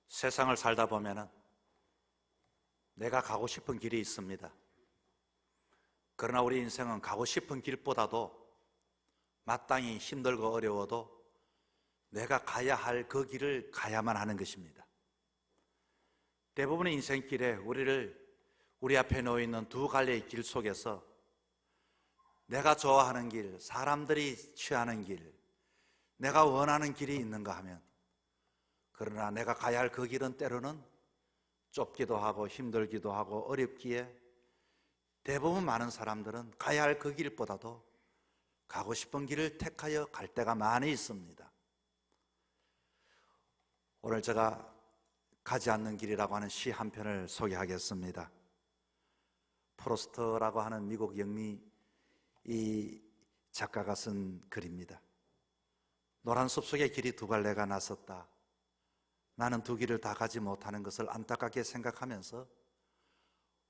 세상을 살다 보면은 내가 가고 싶은 길이 있습니다. 그러나 우리 인생은 가고 싶은 길보다도 마땅히 힘들고 어려워도 내가 가야 할 그 길을 가야만 하는 것입니다. 대부분의 인생길에 우리 앞에 놓여 있는 두 갈래의 길 속에서 내가 좋아하는 길, 사람들이 취하는 길, 내가 원하는 길이 있는가 하면, 그러나 내가 가야 할 그 길은 때로는 좁기도 하고 힘들기도 하고 어렵기에 대부분 많은 사람들은 가야 할 그 길보다도 가고 싶은 길을 택하여 갈 때가 많이 있습니다. 오늘 제가 가지 않는 길이라고 하는 시 한 편을 소개하겠습니다. 프로스트라고 하는 미국 영미 이 작가가 쓴 글입니다. 노란 숲속에 길이 두 갈래가 나섰다. 나는 두 길을 다 가지 못하는 것을 안타깝게 생각하면서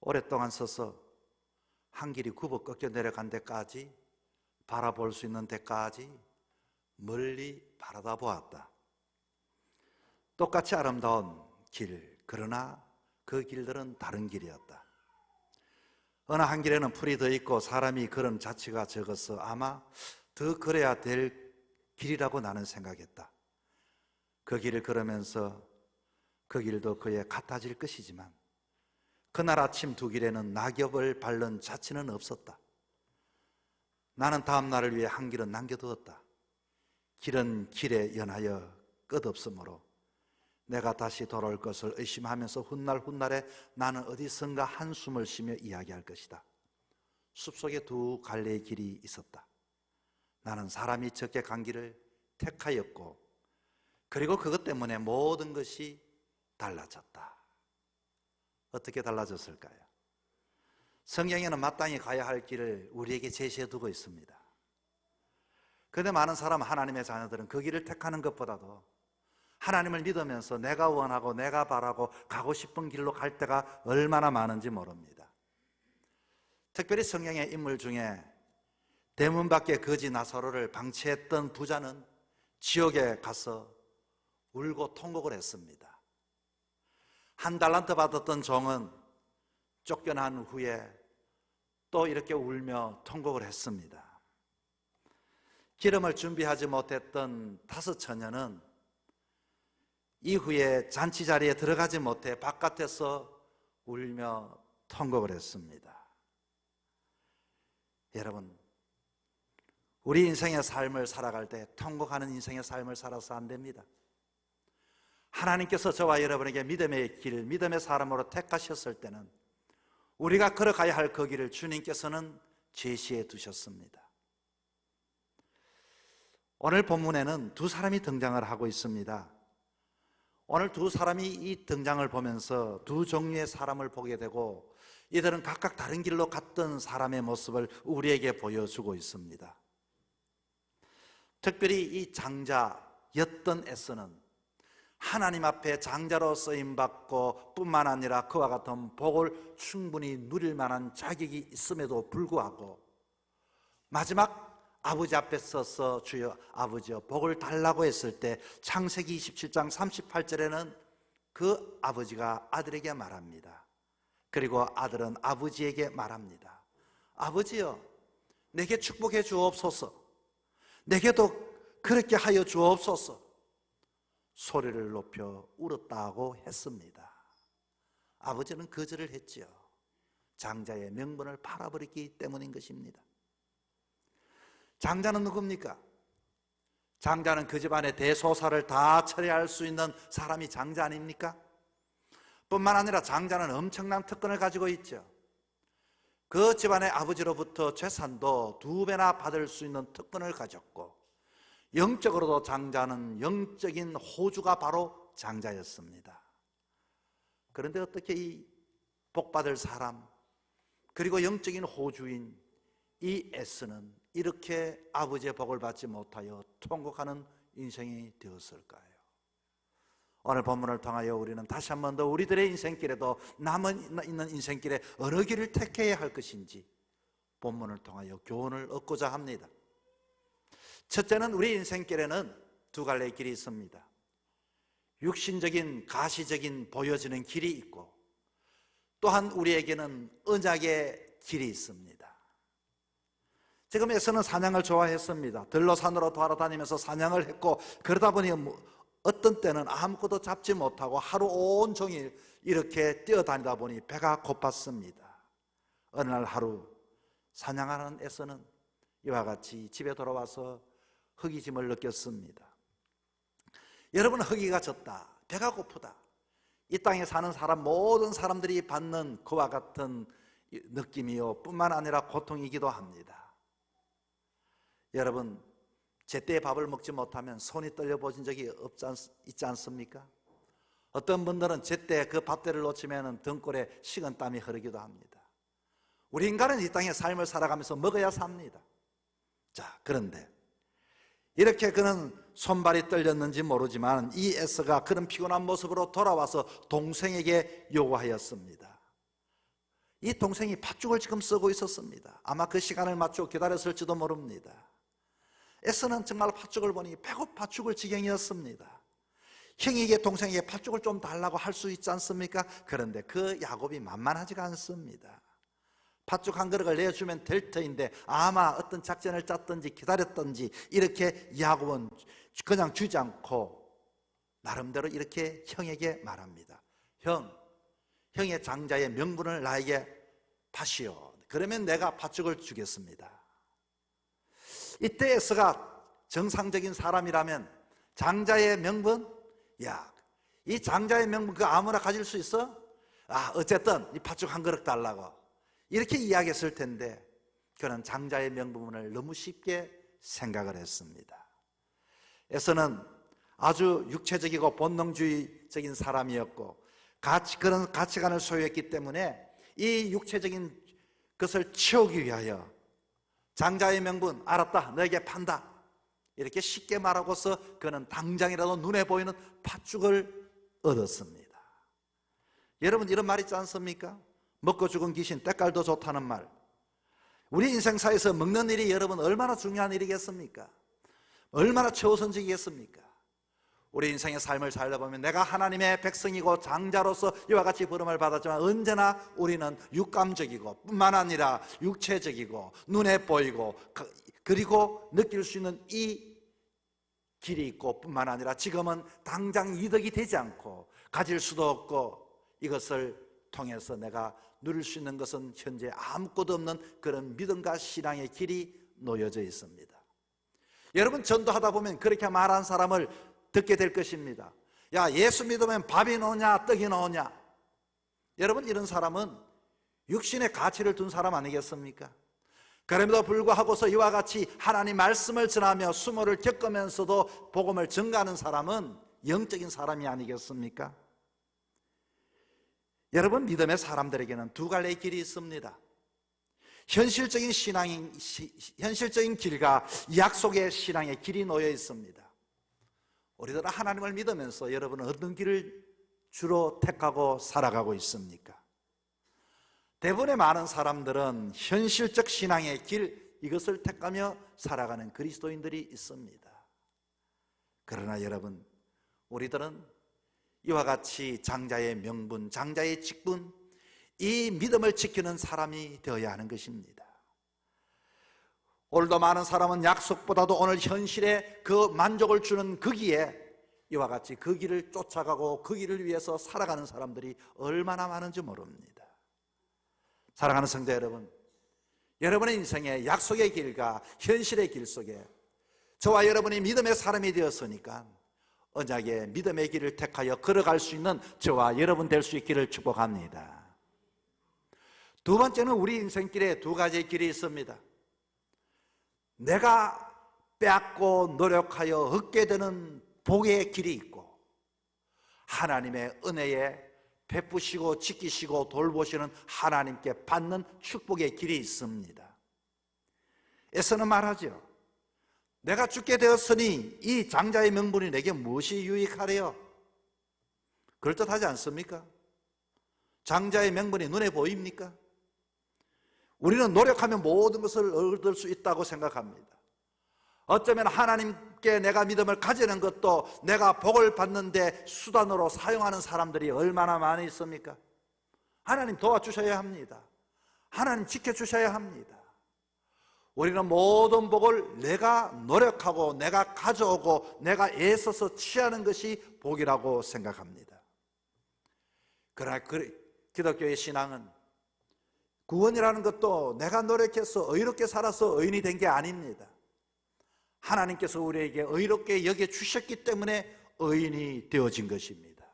오랫동안 서서 한 길이 굽어 꺾여 내려간 데까지, 바라볼 수 있는 데까지 멀리 바라다 보았다. 똑같이 아름다운 길, 그러나 그 길들은 다른 길이었다. 어느 한 길에는 풀이 더 있고 사람이 걸음 자치가 적어서 아마 더 걸어야 될 길이라고 나는 생각했다. 그 길을 걸으면서 그 길도 그에 같아질 것이지만 그날 아침 두 길에는 낙엽을 밟는 자취는 없었다. 나는 다음 날을 위해 한 길은 남겨두었다. 길은 길에 연하여 끝없으므로 내가 다시 돌아올 것을 의심하면서 훗날에 나는 어디선가 한숨을 쉬며 이야기할 것이다. 숲속에 두 갈래의 길이 있었다. 나는 사람이 적게 간 길을 택하였고, 그리고 그것 때문에 모든 것이 달라졌다. 어떻게 달라졌을까요? 성경에는 마땅히 가야 할 길을 우리에게 제시해 두고 있습니다. 그런데 많은 사람, 하나님의 자녀들은 그 길을 택하는 것보다도 하나님을 믿으면서 내가 원하고 내가 바라고 가고 싶은 길로 갈 때가 얼마나 많은지 모릅니다. 특별히 성경의 인물 중에 대문 밖에 거지 나사로를 방치했던 부자는 지옥에 가서 울고 통곡을 했습니다. 한 달란트 받았던 종은 쫓겨난 후에 또 이렇게 울며 통곡을 했습니다. 기름을 준비하지 못했던 5 처녀는 이후에 잔치 자리에 들어가지 못해 바깥에서 울며 통곡을 했습니다. 여러분, 우리 인생의 삶을 살아갈 때 통곡하는 인생의 삶을 살아서 안 됩니다. 하나님께서 저와 여러분에게 믿음의 길, 믿음의 사람으로 택하셨을 때는 우리가 걸어가야 할 그 길을 주님께서는 제시해 두셨습니다. 오늘 본문에는 두 사람이 등장을 하고 있습니다. 오늘 두 사람이 이 등장을 보면서 두 종류의 사람을 보게 되고, 이들은 각각 다른 길로 갔던 사람의 모습을 우리에게 보여주고 있습니다. 특별히 이 장자였던 에서는 하나님 앞에 장자로 쓰임받고 뿐만 아니라 그와 같은 복을 충분히 누릴 만한 자격이 있음에도 불구하고 마지막 아버지 앞에 서서 주여 아버지여 복을 달라고 했을 때 창세기 27장 38절에는 그 아버지가 아들에게 말합니다. 그리고 아들은 아버지에게 말합니다. 아버지여, 내게 축복해 주옵소서. 내게도 그렇게 하여 주옵소서. 소리를 높여 울었다고 했습니다. 아버지는 거절을 했지요. 장자의 명분을 팔아버렸기 때문인 것입니다. 장자는 누굽니까? 장자는 그 집안의 대소사를 다 처리할 수 있는 사람이 장자 아닙니까? 뿐만 아니라 장자는 엄청난 특권을 가지고 있죠. 그 집안의 아버지로부터 재산도 2배나 받을 수 있는 특권을 가졌고, 영적으로도 장자는 영적인 호주가 바로 장자였습니다. 그런데 어떻게 이 복받을 사람, 그리고 영적인 호주인 이 에스는 이렇게 아버지의 복을 받지 못하여 통곡하는 인생이 되었을까요? 오늘 본문을 통하여 우리는 다시 한 번 더 우리들의 인생길에도 남아있는 인생길에 어느 길을 택해야 할 것인지 본문을 통하여 교훈을 얻고자 합니다. 첫째는 우리 인생길에는 두 갈래의 길이 있습니다. 육신적인 가시적인 보여지는 길이 있고 또한 우리에게는 언약의 길이 있습니다. 지금 에서는 사냥을 좋아했습니다. 들로 산으로 돌아다니면서 사냥을 했고 그러다 보니 어떤 때는 아무것도 잡지 못하고 하루 온종일 이렇게 뛰어다니다 보니 배가 고팠습니다. 어느 날 하루 사냥하는 에서는 이와 같이 집에 돌아와서 허기짐을 느꼈습니다. 여러분, 허기가 졌다, 배가 고프다, 이 땅에 사는 사람 모든 사람들이 받는 그와 같은 느낌이요 뿐만 아니라 고통이기도 합니다. 여러분, 제때 밥을 먹지 못하면 손이 떨려 보신 적이 있지 않습니까? 어떤 분들은 제때 그 밥때를 놓치면 등골에 식은땀이 흐르기도 합니다. 우리 인간은 이 땅에 삶을 살아가면서 먹어야 삽니다. 자, 그런데 이렇게 그는 손발이 떨렸는지 모르지만 이 에서가 그런 피곤한 모습으로 돌아와서 동생에게 요구하였습니다. 이 동생이 팥죽을 지금 쓰고 있었습니다. 아마 그 시간을 맞추고 기다렸을지도 모릅니다. 에서는 정말 팥죽을 보니 배고파 죽을 지경이었습니다. 형에게 동생에게 팥죽을 좀 달라고 할 수 있지 않습니까? 그런데 그 야곱이 만만하지가 않습니다. 팥죽 한 그릇을 내주면 될 터인데 아마 어떤 작전을 짰든지 기다렸든지 이렇게 야곱은 그냥 주지 않고 나름대로 이렇게 형에게 말합니다. 형의 장자의 명분을 나에게 파시오. 그러면 내가 팥죽을 주겠습니다. 이때 에서가 정상적인 사람이라면 장자의 명분? 야, 이 장자의 명분 그거 아무나 가질 수 있어? 어쨌든 이 팥죽 한 그릇 달라고 이렇게 이야기했을 텐데 그는 장자의 명분을 너무 쉽게 생각을 했습니다. 에서는 아주 육체적이고 본능주의적인 사람이었고 그런 가치관을 소유했기 때문에 이 육체적인 것을 채우기 위하여 장자의 명분 알았다, 너에게 판다 이렇게 쉽게 말하고서 그는 당장이라도 눈에 보이는 팥죽을 얻었습니다. 여러분, 이런 말 있지 않습니까? 먹고 죽은 귀신 때깔도 좋다는 말. 우리 인생사에서 먹는 일이 여러분 얼마나 중요한 일이겠습니까? 얼마나 최우선적이겠습니까? 우리 인생의 삶을 살다 보면 내가 하나님의 백성이고 장자로서 이와 같이 부름을 받았지만 언제나 우리는 육감적이고 뿐만 아니라 육체적이고 눈에 보이고 그리고 느낄 수 있는 이 길이 있고 뿐만 아니라 지금은 당장 이득이 되지 않고 가질 수도 없고 이것을 통해서 내가 누릴 수 있는 것은 현재 아무것도 없는 그런 믿음과 신앙의 길이 놓여져 있습니다. 여러분, 전도하다 보면 그렇게 말한 사람을 듣게 될 것입니다. 야, 예수 믿으면 밥이 나오냐 떡이 나오냐. 여러분, 이런 사람은 육신의 가치를 둔 사람 아니겠습니까? 그럼에도 불구하고서 이와 같이 하나님 말씀을 전하며 수모를 겪으면서도 복음을 전가하는 사람은 영적인 사람이 아니겠습니까? 여러분, 믿음의 사람들에게는 두 갈래의 길이 있습니다. 현실적인 길과 약속의 신앙의 길이 놓여 있습니다. 우리들은 하나님을 믿으면서 여러분은 어떤 길을 주로 택하고 살아가고 있습니까? 대부분의 많은 사람들은 현실적 신앙의 길, 이것을 택하며 살아가는 그리스도인들이 있습니다. 그러나 여러분, 우리들은 이와 같이 장자의 명분, 장자의 직분, 이 믿음을 지키는 사람이 되어야 하는 것입니다. 오늘도 많은 사람은 약속보다도 오늘 현실에 그 만족을 주는 거기에 이와 같이 그 길을 쫓아가고 그 길을 위해서 살아가는 사람들이 얼마나 많은지 모릅니다. 사랑하는 성도 여러분, 여러분의 인생의 약속의 길과 현실의 길 속에 저와 여러분이 믿음의 사람이 되었으니까 언약의 믿음의 길을 택하여 걸어갈 수 있는 저와 여러분 될 수 있기를 축복합니다. 두 번째는 우리 인생길에 두 가지의 길이 있습니다. 내가 빼앗고 노력하여 얻게 되는 복의 길이 있고 하나님의 은혜에 베푸시고 지키시고 돌보시는 하나님께 받는 축복의 길이 있습니다. 에서는 말하죠. 내가 죽게 되었으니 이 장자의 명분이 내게 무엇이 유익하래요? 그럴듯하지 않습니까? 장자의 명분이 눈에 보입니까? 우리는 노력하면 모든 것을 얻을 수 있다고 생각합니다. 어쩌면 하나님께 내가 믿음을 가지는 것도 내가 복을 받는데 수단으로 사용하는 사람들이 얼마나 많이 있습니까? 하나님 도와주셔야 합니다. 하나님 지켜주셔야 합니다. 우리는 모든 복을 내가 노력하고 내가 가져오고 내가 애써서 취하는 것이 복이라고 생각합니다. 그러나 기독교의 신앙은 구원이라는 것도 내가 노력해서 의롭게 살아서 의인이 된 게 아닙니다. 하나님께서 우리에게 의롭게 여겨주셨기 때문에 의인이 되어진 것입니다.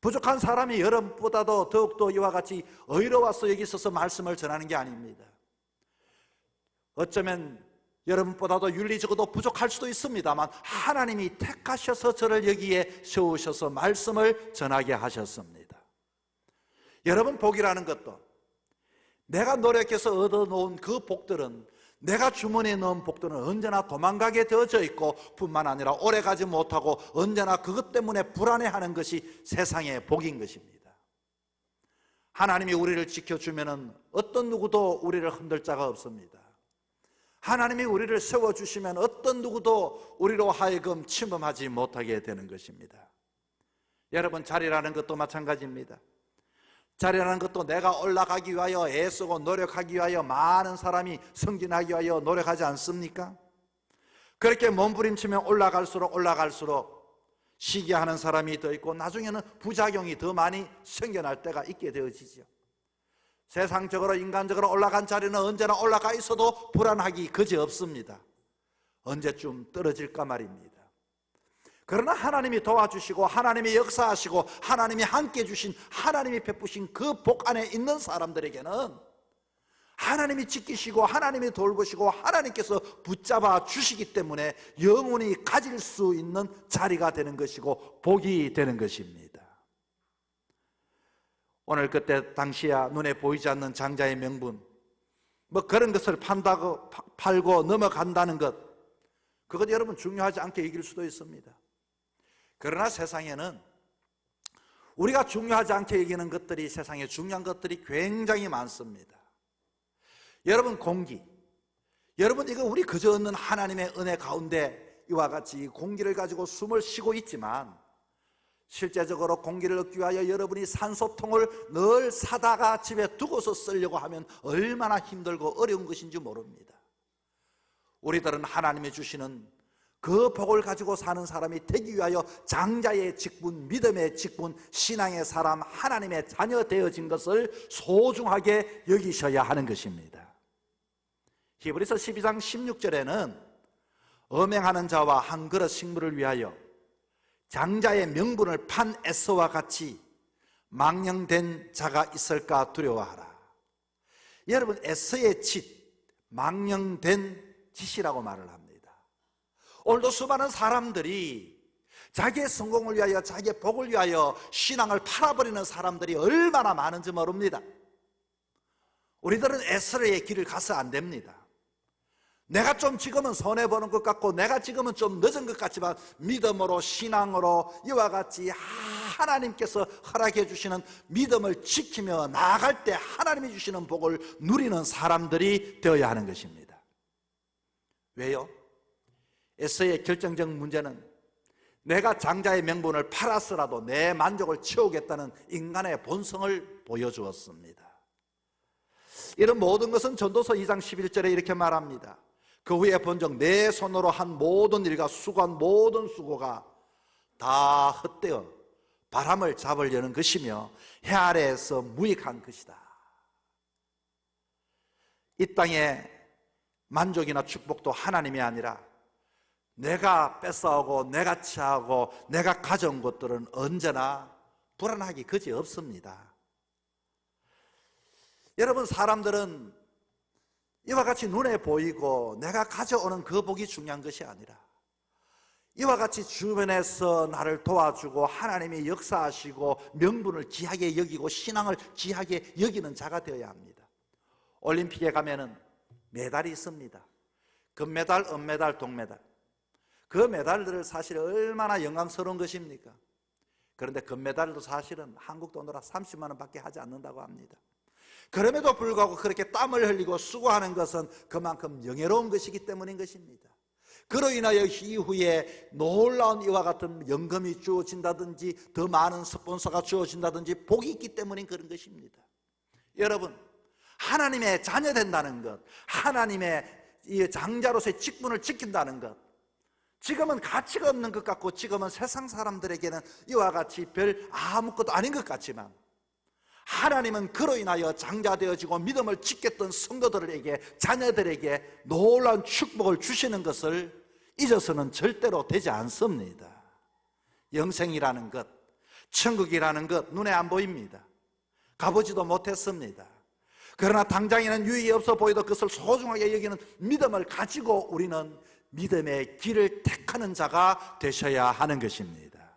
부족한 사람이 여러분보다도 더욱더 이와 같이 의로워서 여기 있어서 말씀을 전하는 게 아닙니다. 어쩌면 여러분보다도 윤리적으로 부족할 수도 있습니다만 하나님이 택하셔서 저를 여기에 세우셔서 말씀을 전하게 하셨습니다. 여러분, 복이라는 것도 내가 노력해서 얻어놓은 그 복들은, 내가 주머니에 넣은 복들은 언제나 도망가게 되어져 있고 뿐만 아니라 오래가지 못하고 언제나 그것 때문에 불안해하는 것이 세상의 복인 것입니다. 하나님이 우리를 지켜주면 어떤 누구도 우리를 흔들 자가 없습니다. 하나님이 우리를 세워주시면 어떤 누구도 우리로 하여금 침범하지 못하게 되는 것입니다. 여러분, 자리라는 것도 마찬가지입니다. 자리라는 것도 내가 올라가기 위하여 애쓰고 노력하기 위하여 많은 사람이 승진하기 위하여 노력하지 않습니까? 그렇게 몸부림치며 올라갈수록 시기하는 사람이 더 있고 나중에는 부작용이 더 많이 생겨날 때가 있게 되어지죠. 세상적으로 인간적으로 올라간 자리는 언제나 올라가 있어도 불안하기 그지없습니다. 언제쯤 떨어질까 말입니다. 그러나 하나님이 도와주시고 하나님이 역사하시고 하나님이 함께 주신, 하나님이 베푸신 그 복 안에 있는 사람들에게는 하나님이 지키시고 하나님이 돌보시고 하나님께서 붙잡아 주시기 때문에 영원히 가질 수 있는 자리가 되는 것이고 복이 되는 것입니다. 오늘 그때 당시야 눈에 보이지 않는 장자의 명분, 뭐 그런 것을 팔고 넘어간다는 것, 그것 여러분 중요하지 않게 여길 수도 있습니다. 그러나 세상에는 우리가 중요하지 않게 여기는 것들이, 세상에 중요한 것들이 굉장히 많습니다. 여러분, 공기, 여러분 이거 우리 그저 얻는 하나님의 은혜 가운데 이와 같이 공기를 가지고 숨을 쉬고 있지만 실제적으로 공기를 얻기 위하여 여러분이 산소통을 늘 사다가 집에 두고서 쓰려고 하면 얼마나 힘들고 어려운 것인지 모릅니다. 우리들은 하나님이 주시는 그 복을 가지고 사는 사람이 되기 위하여 장자의 직분, 믿음의 직분, 신앙의 사람, 하나님의 자녀 되어진 것을 소중하게 여기셔야 하는 것입니다. 히브리서 12장 16절에는 음행하는 자와 한 그릇 식물을 위하여 장자의 명분을 판 에서와 같이 망령된 자가 있을까 두려워하라. 여러분, 에서의 짓, 망령된 짓이라고 말을 합니다. 오늘도 수많은 사람들이 자기의 성공을 위하여, 자기의 복을 위하여 신앙을 팔아버리는 사람들이 얼마나 많은지 모릅니다. 우리들은 에스라의 길을 가서 안 됩니다. 내가 좀 지금은 손해보는 것 같고 내가 지금은 좀 늦은 것 같지만 믿음으로, 신앙으로 이와 같이 하나님께서 허락해 주시는 믿음을 지키며 나아갈 때 하나님이 주시는 복을 누리는 사람들이 되어야 하는 것입니다. 왜요? 에서의 결정적 문제는 내가 장자의 명분을 팔았으라도 내 만족을 채우겠다는 인간의 본성을 보여주었습니다. 이런 모든 것은 전도서 2장 11절에 이렇게 말합니다. 그 후에 본즉 내 손으로 한 모든 일과 수고한 모든 수고가 다 헛되어 바람을 잡으려는 것이며 해 아래에서 무익한 것이다. 이 땅의 만족이나 축복도 하나님이 아니라 내가 뺏어오고 내가 취하고 내가 가져온 것들은 언제나 불안하기 그지없습니다. 여러분, 사람들은 이와 같이 눈에 보이고 내가 가져오는 그 복이 중요한 것이 아니라 이와 같이 주변에서 나를 도와주고 하나님이 역사하시고 명분을 귀하게 여기고 신앙을 귀하게 여기는 자가 되어야 합니다. 올림픽에 가면은 메달이 있습니다. 금메달, 은메달, 동메달. 그 메달들을 사실 얼마나 영광스러운 것입니까? 그런데 금메달도 사실은 한국 돈으로 30만 원밖에 하지 않는다고 합니다. 그럼에도 불구하고 그렇게 땀을 흘리고 수고하는 것은 그만큼 영예로운 것이기 때문인 것입니다. 그로 인하여 이후에 놀라운 이와 같은 연금이 주어진다든지 더 많은 스폰서가 주어진다든지 복이 있기 때문인 그런 것입니다. 여러분, 하나님의 자녀 된다는 것, 하나님의 이 장자로서의 직분을 지킨다는 것, 지금은 가치가 없는 것 같고 지금은 세상 사람들에게는 이와 같이 별 아무것도 아닌 것 같지만, 하나님은 그로 인하여 장자되어지고 믿음을 지켰던 성도들에게, 자녀들에게 놀라운 축복을 주시는 것을 잊어서는 절대로 되지 않습니다. 영생이라는 것, 천국이라는 것 눈에 안 보입니다. 가보지도 못했습니다. 그러나 당장에는 유익이 없어 보이도 그것을 소중하게 여기는 믿음을 가지고 우리는 믿음의 길을 택하는 자가 되셔야 하는 것입니다.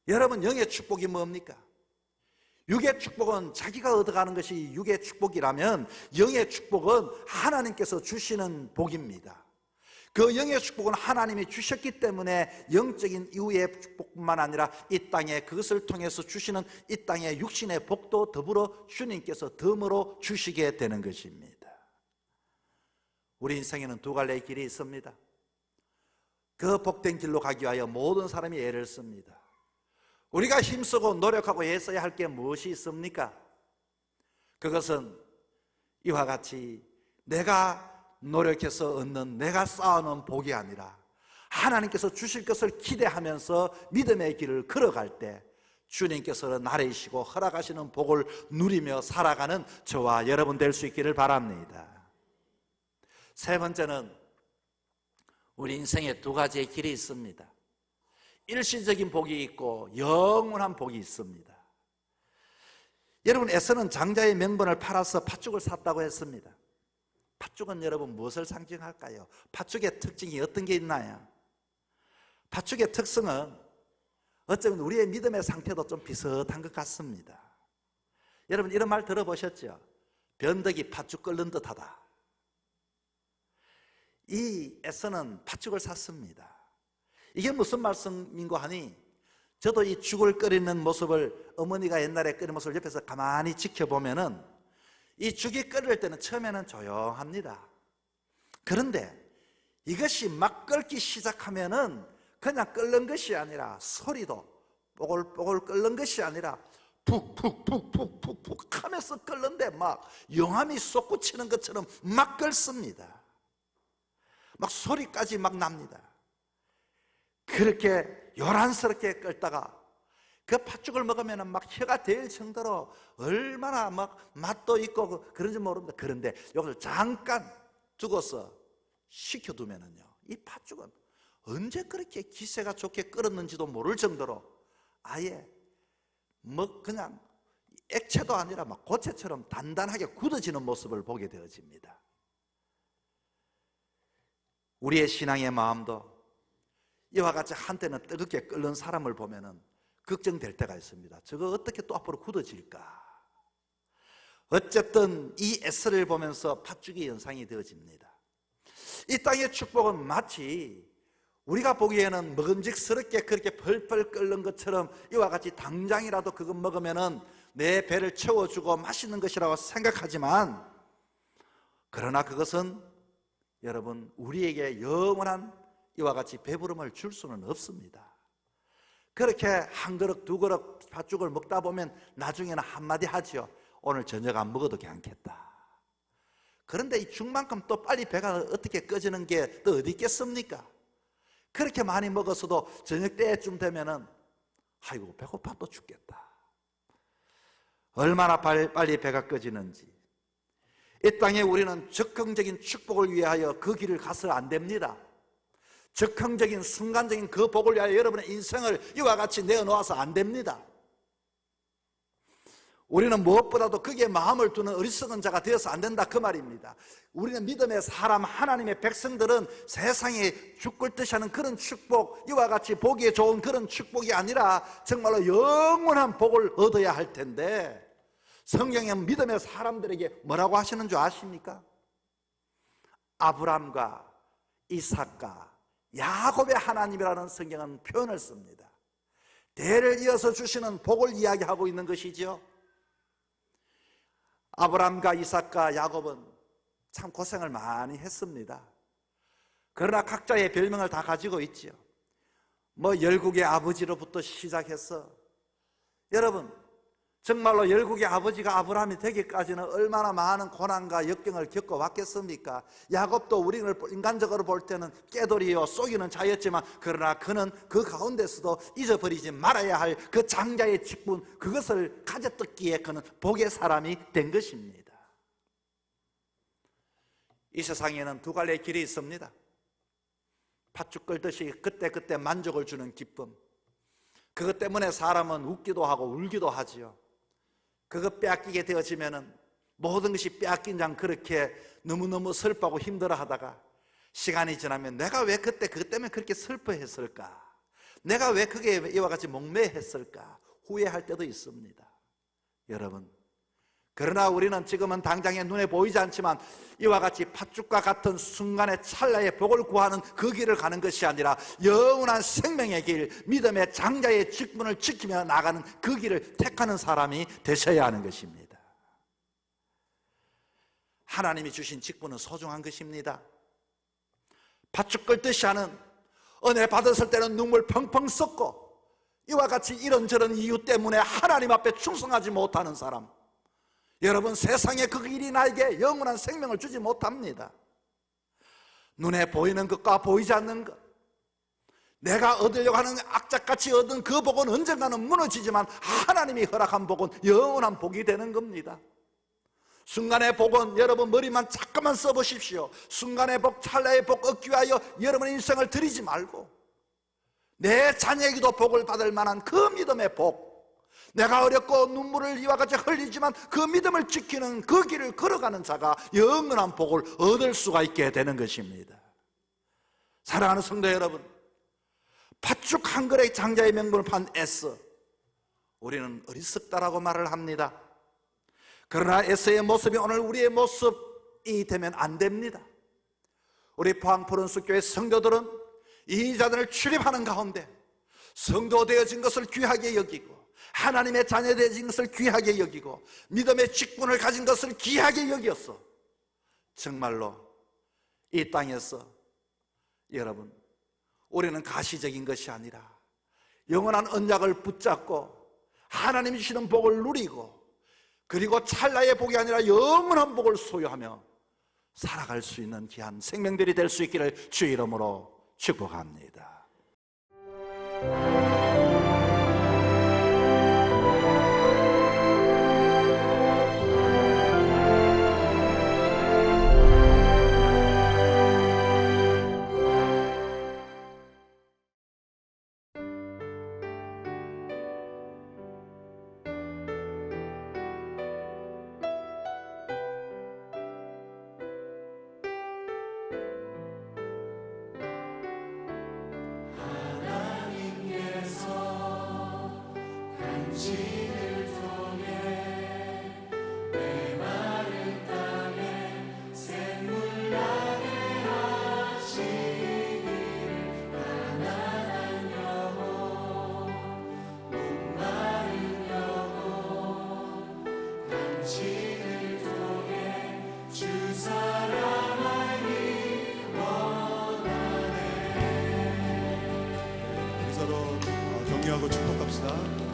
여러분, 영의 축복이 뭡니까? 육의 축복은 자기가 얻어가는 것이 육의 축복이라면, 영의 축복은 하나님께서 주시는 복입니다. 그 영의 축복은 하나님이 주셨기 때문에 영적인 이후의 축복뿐만 아니라 이 땅에 그것을 통해서 주시는 이 땅의 육신의 복도 더불어 주님께서 덤으로 주시게 되는 것입니다. 우리 인생에는 두 갈래의 길이 있습니다. 그 복된 길로 가기 위하여 모든 사람이 애를 씁니다. 우리가 힘쓰고 노력하고 애써야 할 게 무엇이 있습니까? 그것은 이와 같이 내가 노력해서 얻는, 내가 쌓아놓은 복이 아니라 하나님께서 주실 것을 기대하면서 믿음의 길을 걸어갈 때 주님께서 나르시고 허락하시는 복을 누리며 살아가는 저와 여러분 될 수 있기를 바랍니다. 세 번째는 우리 인생에 두 가지의 길이 있습니다. 일시적인 복이 있고 영원한 복이 있습니다. 여러분, 에서는 장자의 명분을 팔아서 팥죽을 샀다고 했습니다. 팥죽은 여러분 무엇을 상징할까요? 팥죽의 특징이 어떤 게 있나요? 팥죽의 특성은 어쩌면 우리의 믿음의 상태도 좀 비슷한 것 같습니다. 여러분, 이런 말 들어보셨죠? 변덕이 팥죽 끓는 듯하다. 이 에서는 팥죽을 샀습니다. 이게 무슨 말씀인고 하니, 저도 이 죽을 끓이는 모습을, 어머니가 옛날에 끓이는 모습을 옆에서 가만히 지켜보면은 이 죽이 끓을 때는 처음에는 조용합니다. 그런데 이것이 막 끓기 시작하면은 그냥 끓는 것이 아니라, 소리도 뽀글뽀글 끓는 것이 아니라 푹푹푹푹푹푹 하면서 끓는데 막 용암이 솟구치는 것처럼 막 끓습니다. 막 소리까지 막 납니다. 그렇게 요란스럽게 끓다가 그 팥죽을 먹으면 막 혀가 데일 정도로 얼마나 막 맛도 있고 그런지 모릅니다. 그런데 이것을 잠깐 두고서 식혀두면은요, 이 팥죽은 언제 그렇게 기세가 좋게 끓었는지도 모를 정도로 아예 뭐 그냥 액체도 아니라 막 고체처럼 단단하게 굳어지는 모습을 보게 되어집니다. 우리의 신앙의 마음도 이와 같이 한때는 뜨겁게 끓는 사람을 보면은 걱정될 때가 있습니다. 저거 어떻게 또 앞으로 굳어질까? 어쨌든 이 에스를 보면서 팥죽이 연상이 되어집니다. 이 땅의 축복은 마치 우리가 보기에는 먹음직스럽게 그렇게 펄펄 끓는 것처럼 이와 같이 당장이라도 그거 먹으면은 내 배를 채워주고 맛있는 것이라고 생각하지만, 그러나 그것은 여러분 우리에게 영원한 이와 같이 배부름을 줄 수는 없습니다. 그렇게 한 그릇 두 그릇 팥죽을 먹다 보면 나중에는 한마디 하죠. 오늘 저녁 안 먹어도 괜찮겠다. 그런데 이 죽만큼 또 빨리 배가 어떻게 꺼지는 게 또 어디 있겠습니까? 그렇게 많이 먹었어도 저녁 때쯤 되면은 아이고 배고파 또 죽겠다. 얼마나 빨리 배가 꺼지는지. 이 땅에 우리는 적극적인 축복을 위하여 그 길을 가서 안 됩니다. 적극적인 순간적인 그 복을 위하여 여러분의 인생을 이와 같이 내어놓아서 안 됩니다. 우리는 무엇보다도 거기에 마음을 두는 어리석은 자가 되어서 안 된다, 그 말입니다. 우리는 믿음의 사람, 하나님의 백성들은 세상에 죽을 듯이 하는 그런 축복, 이와 같이 보기에 좋은 그런 축복이 아니라 정말로 영원한 복을 얻어야 할 텐데, 성경의 믿음의 사람들에게 뭐라고 하시는 줄 아십니까? 아브람과 이삭과 야곱의 하나님이라는 성경은 표현을 씁니다. 대를 이어서 주시는 복을 이야기하고 있는 것이죠. 아브람과 이삭과 야곱은 참 고생을 많이 했습니다. 그러나 각자의 별명을 다 가지고 있지요. 뭐 열국의 아버지로부터 시작해서, 여러분 정말로 열국의 아버지가 아브라함이 되기까지는 얼마나 많은 고난과 역경을 겪어왔겠습니까? 야곱도 우리를 인간적으로 볼 때는 깨돌이요 속이는 자였지만, 그러나 그는 그 가운데서도 잊어버리지 말아야 할 그 장자의 직분, 그것을 가졌기에 그는 복의 사람이 된 것입니다. 이 세상에는 두 갈래의 길이 있습니다. 팥죽 끓듯이 그때그때 만족을 주는 기쁨, 그것 때문에 사람은 웃기도 하고 울기도 하지요. 그거 빼앗기게 되어지면은 모든 것이 빼앗긴 장 그렇게 너무너무 슬퍼하고 힘들어하다가 시간이 지나면 내가 왜 그때 그것 때문에 그렇게 슬퍼했을까, 내가 왜 그게 이와 같이 목매했을까 후회할 때도 있습니다. 여러분, 그러나 우리는 지금은 당장에 눈에 보이지 않지만 이와 같이 팥죽과 같은 순간의 찰나의 복을 구하는 그 길을 가는 것이 아니라 영원한 생명의 길, 믿음의 장자의 직분을 지키며 나가는 그 길을 택하는 사람이 되셔야 하는 것입니다. 하나님이 주신 직분은 소중한 것입니다. 팥죽 끓듯이 하는, 은혜 받았을 때는 눈물 펑펑 쏟고 이와 같이 이런저런 이유 때문에 하나님 앞에 충성하지 못하는 사람, 여러분, 세상의 그 일이 나에게 영원한 생명을 주지 못합니다. 눈에 보이는 것과 보이지 않는 것, 내가 얻으려고 하는 악착같이 얻은 그 복은 언젠가는 무너지지만 하나님이 허락한 복은 영원한 복이 되는 겁니다. 순간의 복은 여러분 머리만 잠깐만 써보십시오. 순간의 복, 찰나의 복 얻기 위하여 여러분의 인생을 드리지 말고 내 자녀에게도 복을 받을 만한 그 믿음의 복, 내가 어렵고 눈물을 이와 같이 흘리지만 그 믿음을 지키는 그 길을 걸어가는 자가 영원한 복을 얻을 수가 있게 되는 것입니다. 사랑하는 성도 여러분, 팥죽 한 그릇의 장자의 명분을 판 에서, 우리는 어리석다라고 말을 합니다. 그러나 에서의 모습이 오늘 우리의 모습이 되면 안 됩니다. 우리 포항푸른숲교회 성도들은 이 자들을 출입하는 가운데 성도 되어진 것을 귀하게 여기고 하나님의 자녀 되어진 것을 귀하게 여기고 믿음의 직분을 가진 것을 귀하게 여겼어. 정말로 이 땅에서 여러분, 우리는 가시적인 것이 아니라 영원한 언약을 붙잡고 하나님이 주시는 복을 누리고, 그리고 찰나의 복이 아니라 영원한 복을 소유하며 살아갈 수 있는 귀한 생명들이 될 수 있기를 주의 이름으로 축복합니다. 서로 격려하고 축복합시다.